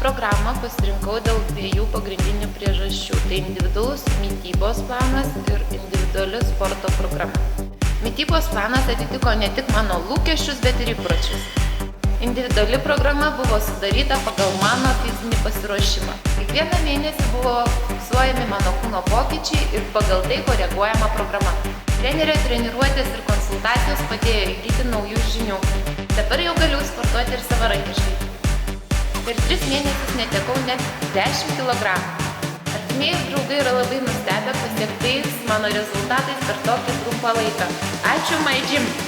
programą pasirinkau dėl dviejų pagrindinių priežasčių. Tai individualus mitybos planas ir individuali sporto programa. Mitybos planas atitiko ne tik mano lūkesčius, bet ir įpročius. Individuali programa buvo sudaryta pagal mano fizinį pasiruošimą. Kiekvieną mėnesį buvo fiksuojami mano kūno pokyčiai ir pagal tai koreguojama programa. Trenerio treniruotės ir konsultacijos padėjo įgyti naujų žinių. Dabar jau galiu sportuoti ir savarankiškai. Per 3 mėnesius netekau net 10 kg. Artimieji draugai yra labai nustebę pasiektais mano rezultatais per tokį trumpą laiką. Ačiū My Gym!